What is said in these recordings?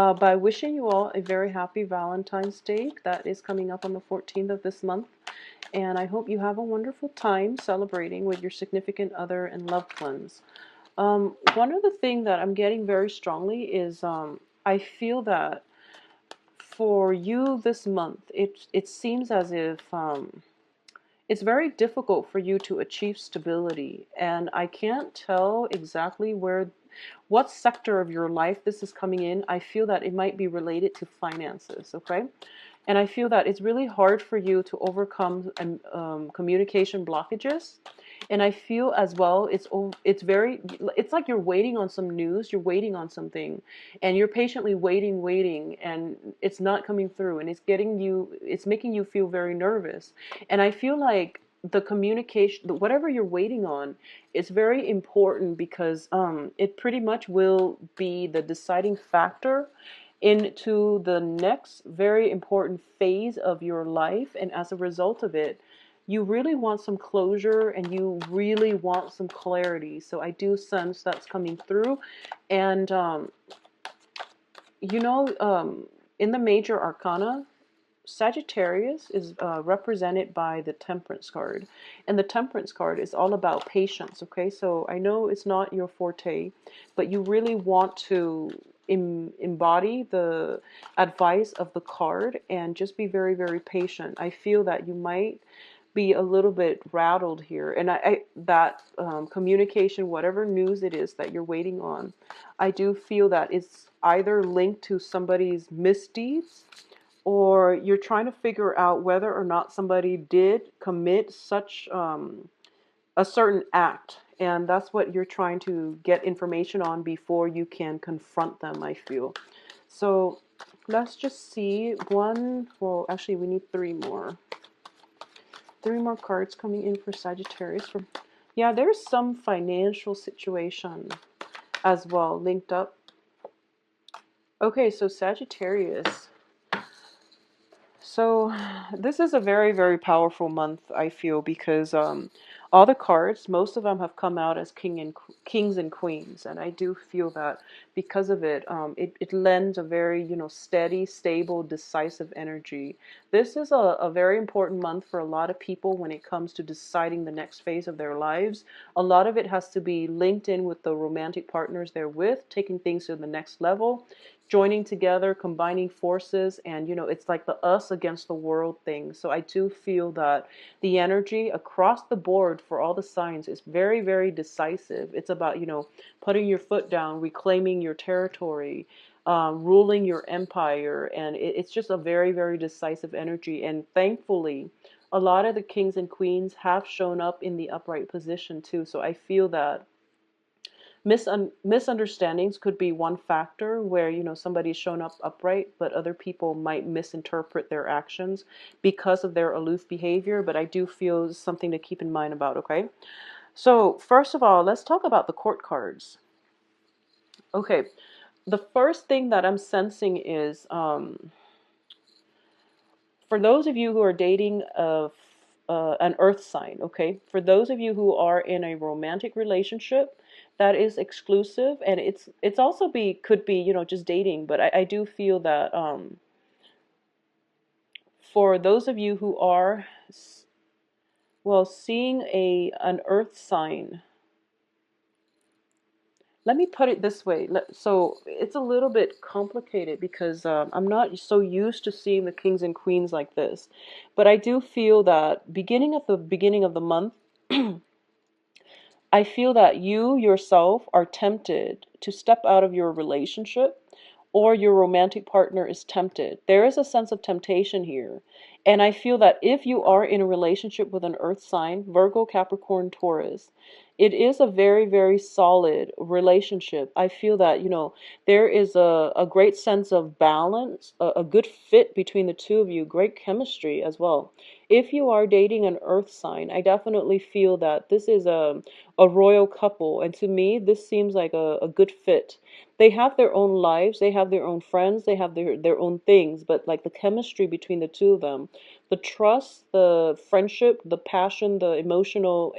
By wishing you all a very happy Valentine's Day that is coming up on the 14th of this month. And I hope you have a wonderful time celebrating with your significant other and loved ones. One of the things that I'm getting very strongly is I feel that for you this month, it seems as if it's very difficult for you to achieve stability. And I can't tell exactly what sector of your life this is coming in. I feel that it might be related to finances, okay? And I feel that it's really hard for you to overcome communication blockages. And I feel as well, it's like you're waiting on some news, you're waiting on something, and you're patiently waiting, and it's not coming through, and it's making you feel very nervous. And I feel like the communication, whatever you're waiting on, is very important because it pretty much will be the deciding factor into the next very important phase of your life. And as a result of it, you really want some closure and you really want some clarity. So I do sense that's coming through. And, in the major arcana, Sagittarius is represented by the Temperance card. And the Temperance card is all about patience, okay? So I know it's not your forte, but you really want to embody the advice of the card and just be very, very patient. I feel that you might be a little bit rattled here. And that communication, whatever news it is that you're waiting on, I do feel that it's either linked to somebody's misdeeds, or you're trying to figure out whether or not somebody did commit such a certain act. And that's what you're trying to get information on before you can confront them, I feel. So let's just see well, actually, we need three more. Three more cards coming in for Sagittarius. Yeah, there's some financial situation as well linked up. Okay, so Sagittarius. So this is a very, very powerful month, I feel, because all the cards, most of them have come out as kings and queens, and I do feel that because of it, it lends a very, steady, stable, decisive energy. This is a very important month for a lot of people when it comes to deciding the next phase of their lives. A lot of it has to be linked in with the romantic partners they're with, taking things to the next level, joining together, combining forces, and it's like the us against the world thing. So I do feel that the energy across the board for all the signs is very, very decisive. It's about, putting your foot down, reclaiming your territory, ruling your empire, and it's just a very, very decisive energy. And thankfully, a lot of the kings and queens have shown up in the upright position too. So I feel that misunderstandings could be one factor where somebody's shown up upright, but other people might misinterpret their actions because of their aloof behavior. But I do feel something to keep in mind about. Okay, so first of all, let's talk about the court cards. Okay, the first thing that I'm sensing is for those of you who are dating an earth sign, okay? For those of you who are in a romantic relationship that is exclusive, and it's also could be, just dating, but I do feel that for those of you who are, well, seeing an earth sign, let me put it this way. So it's a little bit complicated because I'm not so used to seeing the kings and queens like this. But I do feel that beginning of the month, I feel that you yourself are tempted to step out of your relationship, or your romantic partner is tempted. There is a sense of temptation here. And I feel that if you are in a relationship with an earth sign, Virgo, Capricorn, Taurus, it is a very, very solid relationship. I feel that, there is a great sense of balance, a good fit between the two of you, great chemistry as well. If you are dating an earth sign, I definitely feel that this is a royal couple. And to me, this seems like a good fit. They have their own lives, they have their own friends, they have their own things, but like the chemistry between the two of them, the trust, the friendship, the passion, the emotional,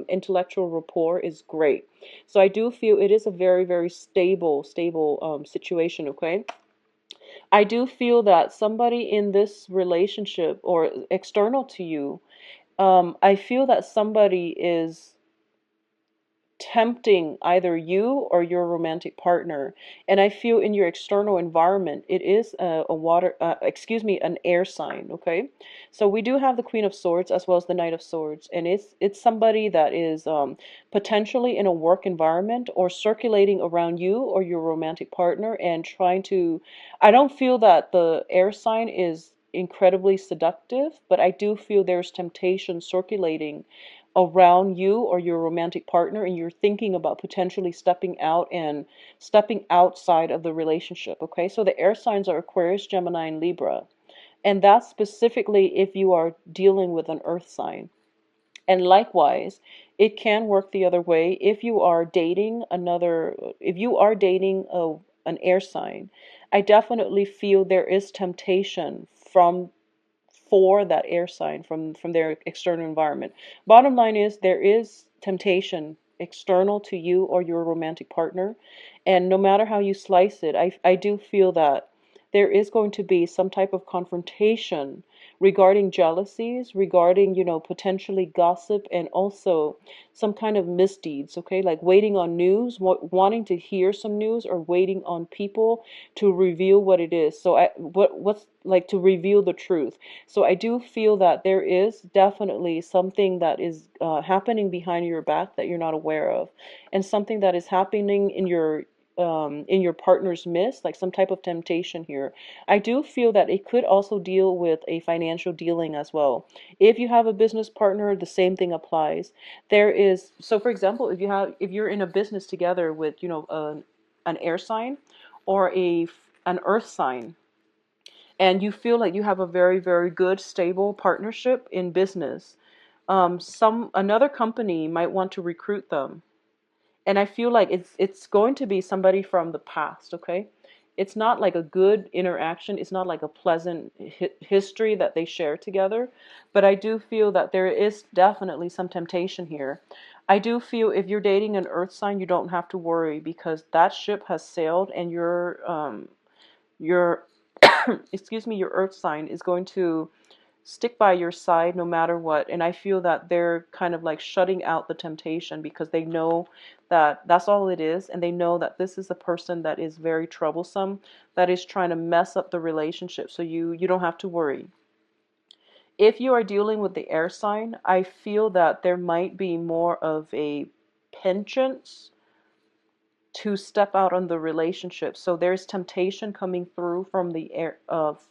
intellectual rapport is great. So I do feel it is a very, very stable situation, okay? I do feel that somebody in this relationship or external to you, I feel that somebody is tempting either you or your romantic partner. And I feel in your external environment, it is a water, excuse me, an air sign. Okay, so we do have the Queen of Swords as well as the Knight of Swords, and it's somebody that is potentially in a work environment or circulating around you or your romantic partner and trying to. I don't feel that the air sign is incredibly seductive, but I do feel there's temptation circulating around you or your romantic partner, and you're thinking about potentially stepping out and stepping outside of the relationship. Okay, so the air signs are Aquarius, Gemini, and Libra, and that's specifically if you are dealing with an earth sign. And likewise, it can work the other way if you are dating another, if you are dating an air sign. I definitely feel there is temptation from for that air sign from their external environment. Bottom line is there is temptation external to you or your romantic partner, and no matter how you slice it, I do feel that there is going to be some type of confrontation regarding jealousies, regarding, potentially gossip, and also some kind of misdeeds, okay? Like waiting on news, wanting to hear some news, or waiting on people to reveal what it is. So what's like to reveal the truth. So I do feel that there is definitely something that is happening behind your back that you're not aware of, and something that is happening in your partner's midst, like some type of temptation here. I do feel that it could also deal with a financial dealing as well. If you have a business partner, the same thing applies. There is, so for example, if you're in a business together with, an air sign or an earth sign, and you feel like you have a very, very good, stable partnership in business, some another company might want to recruit them, and I feel like it's going to be somebody from the past. Okay, it's not like a good interaction. It's not like a pleasant history that they share together, but I do feel that there is definitely some temptation here. I do feel if you're dating an earth sign, you don't have to worry because that ship has sailed, and your excuse me, your earth sign is going to stick by your side no matter what. And I feel that they're kind of like shutting out the temptation because they know that that's all it is, and they know that this is a person that is very troublesome, that is trying to mess up the relationship. So you don't have to worry. If you are dealing with the air sign, I feel that there might be more of a penchant to step out on the relationship. So there's temptation coming through from the air,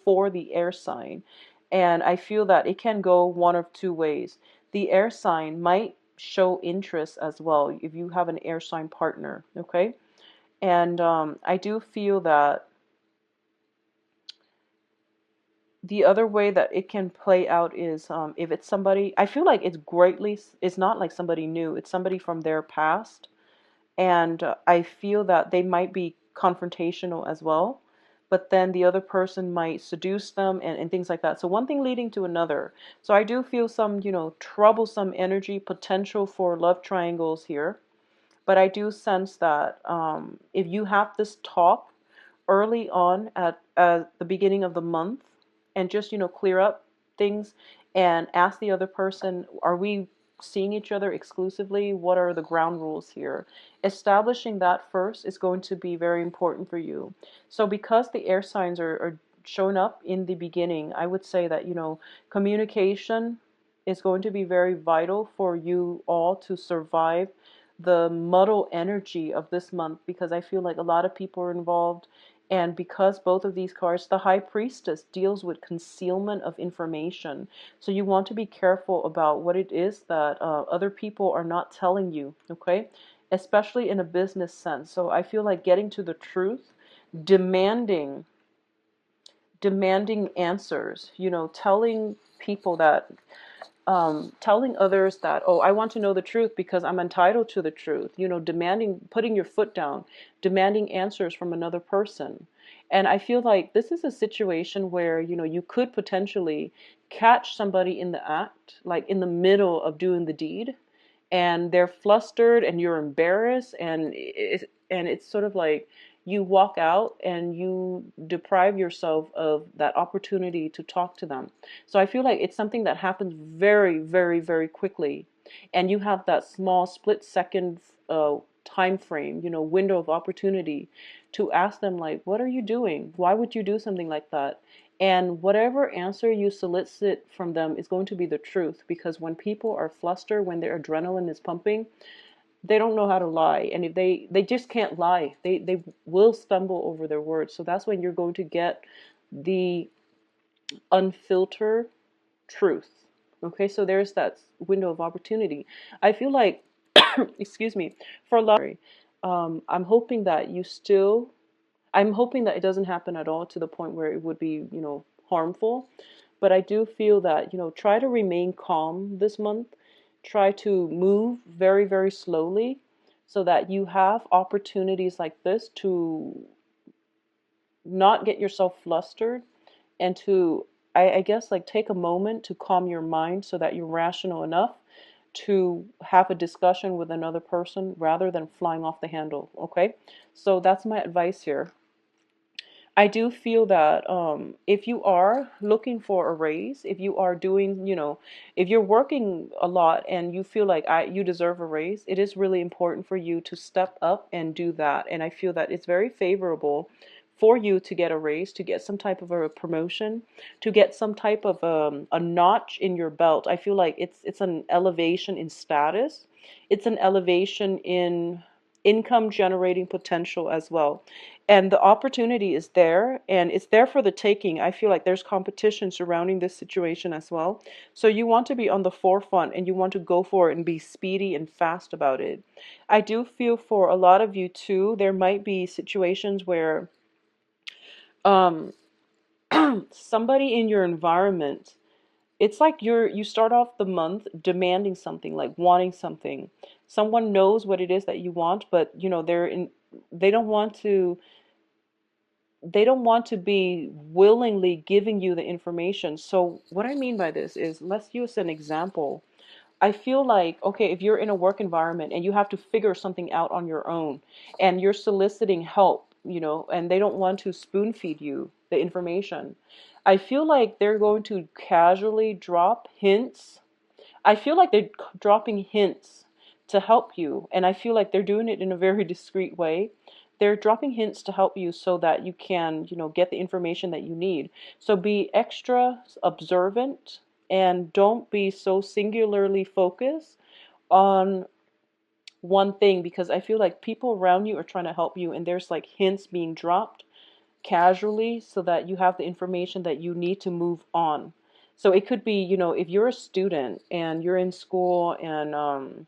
for the air sign. And I feel that it can go one of two ways. The air sign might show interest as well if you have an air sign partner, okay? And I do feel that the other way that it can play out is if it's somebody, I feel like it's not like somebody new, it's somebody from their past, and I feel that they might be confrontational as well, but then the other person might seduce them, and things like that. So one thing leading to another. So I do feel some, troublesome energy potential for love triangles here, but I do sense that if you have this talk early on at the beginning of the month, and just, clear up things and ask the other person, are we seeing each other exclusively? What are the ground rules here? Establishing that first is going to be very important for you. So because the air signs are showing up in the beginning, I would say that, communication is going to be very vital for you all to survive the muddle energy of this month, because I feel like a lot of people are involved. And because both of these cards, the High Priestess deals with concealment of information. So you want to be careful about what it is that other people are not telling you, okay? Especially in a business sense. So I feel like getting to the truth, demanding demanding answers, telling people that telling others that, oh, I want to know the truth because I'm entitled to the truth, demanding, putting your foot down, demanding answers from another person. And I feel like this is a situation where, you could potentially catch somebody in the act, like in the middle of doing the deed, and they're flustered and you're embarrassed, and it's sort of like you walk out and you deprive yourself of that opportunity to talk to them. So I feel like it's something that happens very, very, very quickly. And you have that small split second time frame, window of opportunity to ask them, like, what are you doing? Why would you do something like that? And whatever answer you solicit from them is going to be the truth, because when people are flustered, when their adrenaline is pumping, they don't know how to lie. And if they just can't lie, they will stumble over their words. So that's when you're going to get the unfiltered truth. Okay, so there's that window of opportunity. I feel like, excuse me, for a lot, I'm hoping that I'm hoping that it doesn't happen at all to the point where it would be, harmful. But I do feel that, try to remain calm this month. Try to move very, very slowly so that you have opportunities like this to not get yourself flustered, and to, I guess, like, take a moment to calm your mind so that you're rational enough to have a discussion with another person rather than flying off the handle. Okay, so that's my advice here. I do feel that if you are looking for a raise, if you are doing, if you're working a lot and you feel like you deserve a raise, it is really important for you to step up and do that. And I feel that it's very favorable for you to get a raise, to get some type of a promotion, to get some type of a notch in your belt. I feel like it's an elevation in status. It's an elevation in income generating potential as well. And the opportunity is there, and it's there for the taking. I feel like there's competition surrounding this situation as well. So you want to be on the forefront and you want to go for it and be speedy and fast about it. I do feel for a lot of you too, there might be situations where um, somebody in your environment, it's like you start off the month demanding something, like wanting something. Someone knows what it is that you want, but they don't want to be willingly giving you the information. So what I mean by this is, let's use an example. I feel like, okay, if you're in a work environment and you have to figure something out on your own and you're soliciting help, and they don't want to spoon feed you the information, I feel like they're going to casually drop hints. I feel like they're dropping hints to help you, and I feel like they're doing it in a very discreet way. They're dropping hints to help you so that you can, get the information that you need. So be extra observant and don't be so singularly focused on one thing, because I feel like people around you are trying to help you and there's like hints being dropped casually so that you have the information that you need to move on. So it could be, if you're a student and you're in school and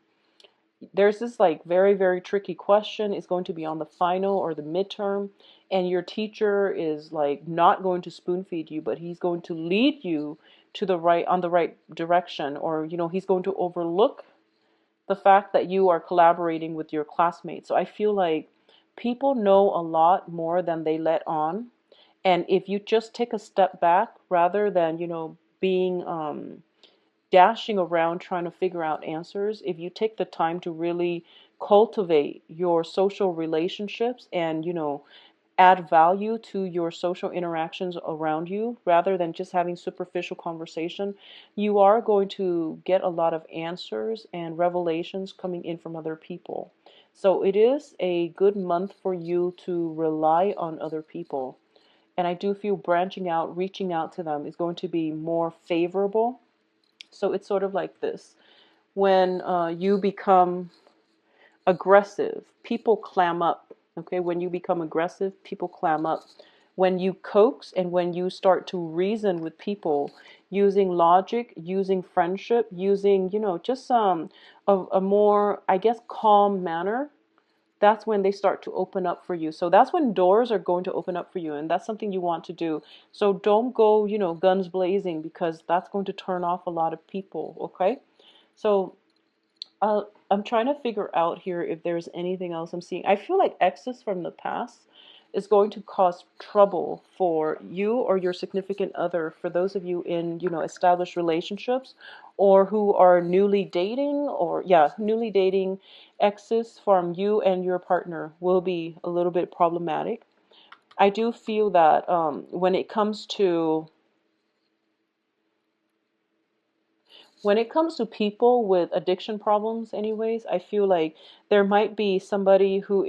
there's this like very, very tricky question, is going to be on the final or the midterm, and your teacher is like not going to spoon feed you, but he's going to lead you to the right, on the right direction, or he's going to overlook the fact that you are collaborating with your classmates. So I feel like people know a lot more than they let on. And if you just take a step back rather than, being dashing around trying to figure out answers, if you take the time to really cultivate your social relationships and, add value to your social interactions around you rather than just having superficial conversation, you are going to get a lot of answers and revelations coming in from other people. So it is a good month for you to rely on other people. And I do feel branching out, reaching out to them is going to be more favorable. So it's sort of like this. When you become aggressive, people clam up. Okay, when you become aggressive, people clam up. When you coax and when you start to reason with people using logic, using friendship, using, just a more, I guess, calm manner, that's when they start to open up for you. So that's when doors are going to open up for you, and that's something you want to do. So don't go, guns blazing, because that's going to turn off a lot of people, okay? So I'm trying to figure out here if there's anything else I'm seeing. I feel like exes from the past, is going to cause trouble for you or your significant other, for those of you in, established relationships, or who are newly dating, or yeah, newly dating. Exes from you and your partner will be a little bit problematic. I do feel that when it comes to people with addiction problems, anyways, I feel like there might be somebody who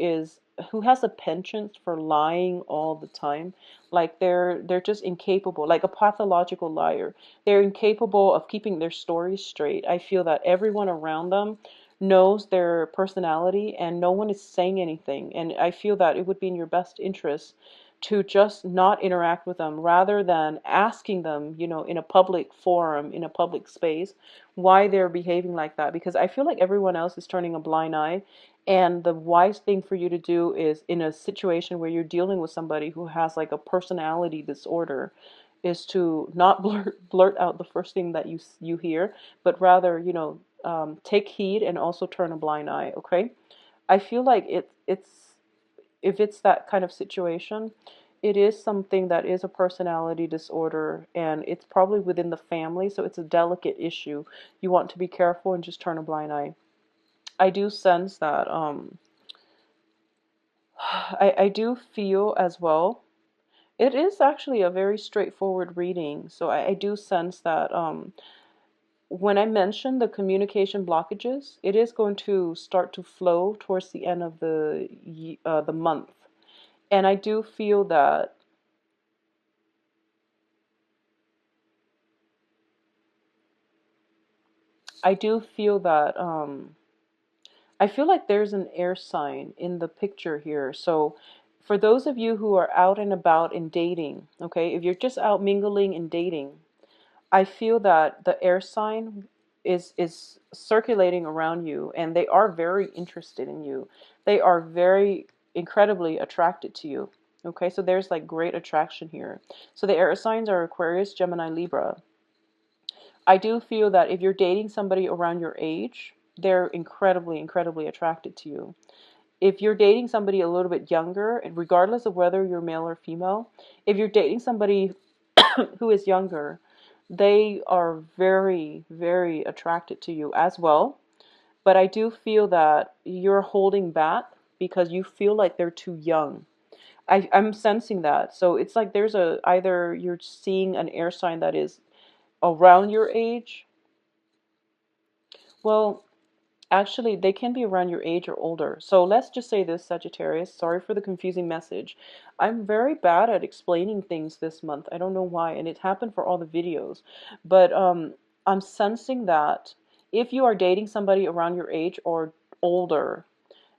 has a penchant for lying all the time. Like they're just incapable, like a pathological liar. They're incapable of keeping their stories straight. I feel that everyone around them knows their personality and no one is saying anything. And I feel that it would be in your best interest to just not interact with them rather than asking them, in a public forum, in a public space, why they're behaving like that. Because I feel like everyone else is turning a blind eye. And the wise thing for you to do is, in a situation where you're dealing with somebody who has like a personality disorder, is to not blurt out the first thing that you hear, but rather, take heed and also turn a blind eye. Okay, I feel like it's if it's that kind of situation, it is something that is a personality disorder, and it's probably within the family, so it's a delicate issue. You want to be careful and just turn a blind eye. I do sense that I do feel as well. It is actually a very straightforward reading, so I do sense that when I mention the communication blockages, it is going to start to flow towards the end of the month. And I feel like there's an air sign in the picture here. So for those of you who are out and about and dating, okay, if you're just out mingling and dating, I feel that the air sign is circulating around you, and they are very interested in you. They are very incredibly attracted to you. Okay, so there's like great attraction here. So the air signs are Aquarius, Gemini, Libra. I do feel that if you're dating somebody around your age, they're incredibly, incredibly attracted to you. If you're dating somebody a little bit younger, and regardless of whether you're male or female, if you're dating somebody who is younger, they are very, very attracted to you as well. But I do feel that you're holding back because you feel like they're too young. I'm sensing that. So it's like there's either you're seeing an air sign that is around your age. Well, actually, they can be around your age or older. So let's just say this, Sagittarius. Sorry for the confusing message. I'm very bad at explaining things this month. I don't know why, and it happened for all the videos. But I'm sensing that if you are dating somebody around your age or older,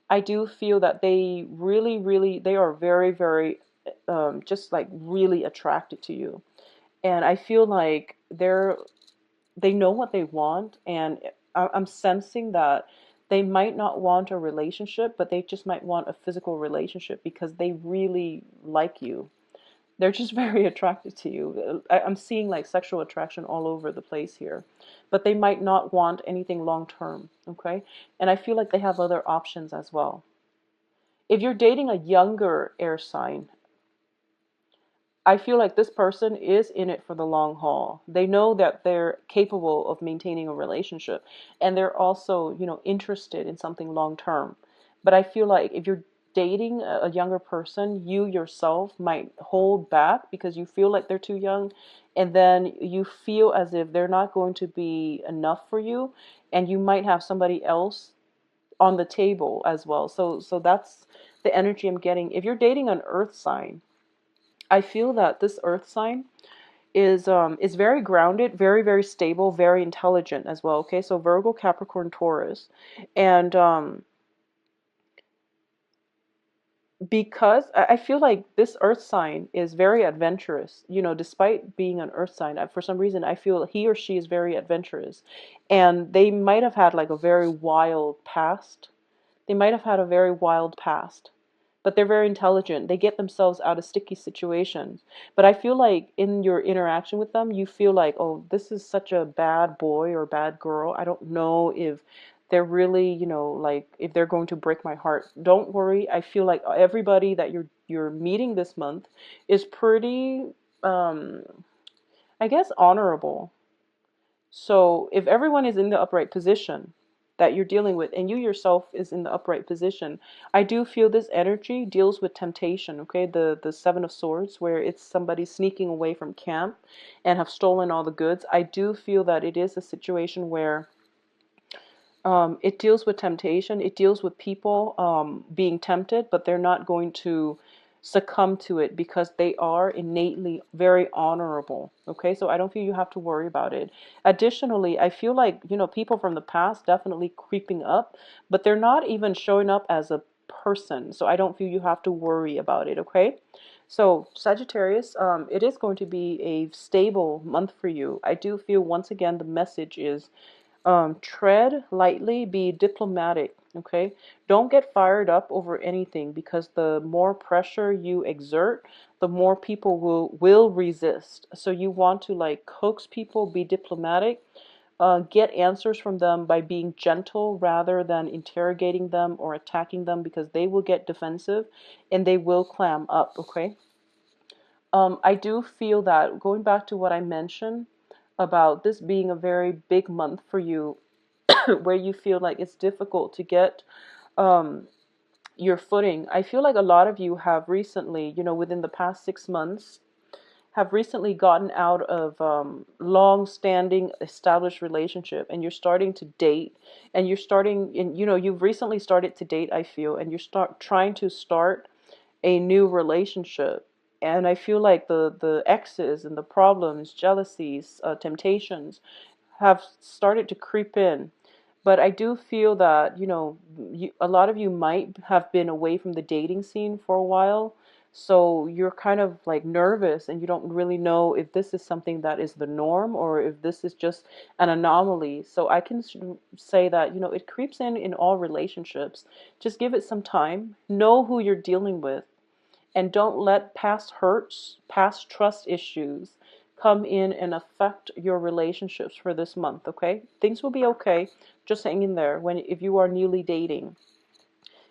I do feel that they really, really, they are very, very, just like really attracted to you. And I feel like they know what they want, and I'm sensing that they might not want a relationship, but they just might want a physical relationship because they really like you. They're just very attracted to you. I'm seeing like sexual attraction all over the place here, but they might not want anything long term, okay? And I feel like they have other options as well. If you're dating a younger air sign, I feel like this person is in it for the long haul. They know that they're capable of maintaining a relationship, and they're also, interested in something long term. But I feel like if you're dating a younger person, you yourself might hold back because you feel like they're too young, and then you feel as if they're not going to be enough for you, and you might have somebody else on the table as well. So that's the energy I'm getting. If you're dating an earth sign, I feel that this earth sign is very grounded, very, very stable, very intelligent as well. Okay, so Virgo, Capricorn, Taurus. And because I feel like this earth sign is very adventurous, despite being an earth sign, for some reason I feel he or she is very adventurous. And they might have had like a very wild past. They might have had a very wild past, but they're very intelligent. They get themselves out of sticky situations. But I feel like in your interaction with them, you feel like, oh, this is such a bad boy or bad girl. I don't know if they're really, like if they're going to break my heart. Don't worry. I feel like everybody that you're meeting this month is pretty, I guess, honorable. So if everyone is in the upright position that you're dealing with, and you yourself is in the upright position, I do feel this energy deals with temptation, okay? The Seven of Swords, where it's somebody sneaking away from camp and have stolen all the goods. I do feel that it is a situation where it deals with temptation. It deals with people being tempted, but they're not going to succumb to it because they are innately very honorable. Okay, so I don't feel you have to worry about it. Additionally, I feel like, people from the past definitely creeping up, but they're not even showing up as a person. So I don't feel you have to worry about it. Okay. So Sagittarius, it is going to be a stable month for you. I do feel once again the message is tread lightly, be diplomatic, okay? Don't get fired up over anything, because the more pressure you exert, the more people will resist. So you want to like coax people, be diplomatic, get answers from them by being gentle rather than interrogating them or attacking them, because they will get defensive and they will clam up, okay? I do feel that, going back to what I mentioned about this being a very big month for you, where you feel like it's difficult to get um, your footing. I feel like a lot of you have recently, within the past 6 months, have recently gotten out of long-standing established relationship, and you're starting to date, and you're starting, and you've recently started to date, I feel, and you're trying to start a new relationship. And I feel like the exes and the problems, jealousies, temptations have started to creep in. But I do feel that, a lot of you might have been away from the dating scene for a while. So you're kind of like nervous, and you don't really know if this is something that is the norm or if this is just an anomaly. So I can say that, it creeps in all relationships. Just give it some time. Know who you're dealing with, and don't let past hurts, past trust issues come in and affect your relationships for this month, okay? Things will be okay. Just hang in there if you are newly dating.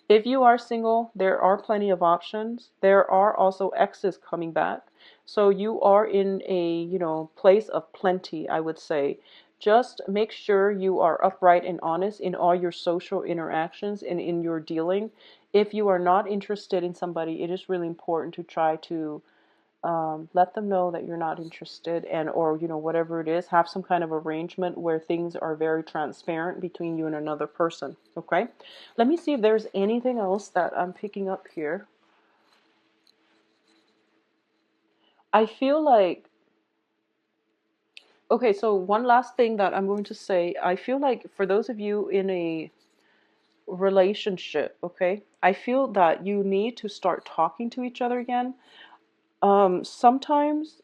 If you are single, there are plenty of options. There are also exes coming back. So you are in a, place of plenty, I would say. Just make sure you are upright and honest in all your social interactions and in your dealing. If you are not interested in somebody, it is really important to try to let them know that you're not interested, and or whatever it is, have some kind of arrangement where things are very transparent between you and another person. Okay, let me see if there's anything else that I'm picking up here. I feel like, okay, so one last thing that I'm going to say, I feel like for those of you in a relationship, okay, I feel that you need to start talking to each other again. Sometimes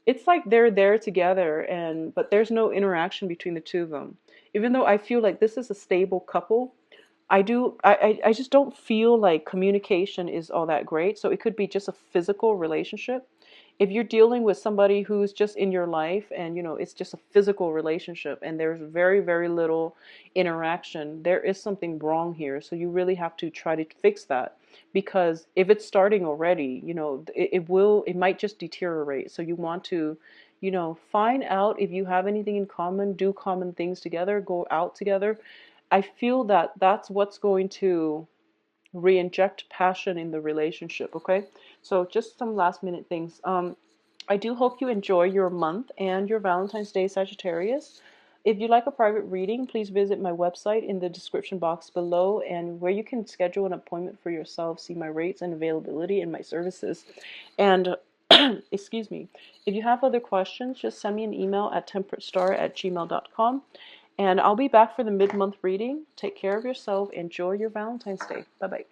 it's like they're there together, but there's no interaction between the two of them. Even though I feel like this is a stable couple, I just don't feel like communication is all that great. So it could be just a physical relationship. If you're dealing with somebody who's just in your life, and it's just a physical relationship and there's very, very little interaction, there is something wrong here. So you really have to try to fix that, because if it's starting already, it might just deteriorate. So you want to, find out if you have anything in common, do common things together, go out together. I feel that that's what's going to re-inject passion in the relationship, okay? So just some last minute things. I do hope you enjoy your month and your Valentine's Day, Sagittarius. If you'd like a private reading, please visit my website in the description box below, and where you can schedule an appointment for yourself, see my rates and availability and my services. And excuse me, if you have other questions, just send me an email at temperatestar@gmail.com. And I'll be back for the mid-month reading. Take care of yourself. Enjoy your Valentine's Day. Bye-bye.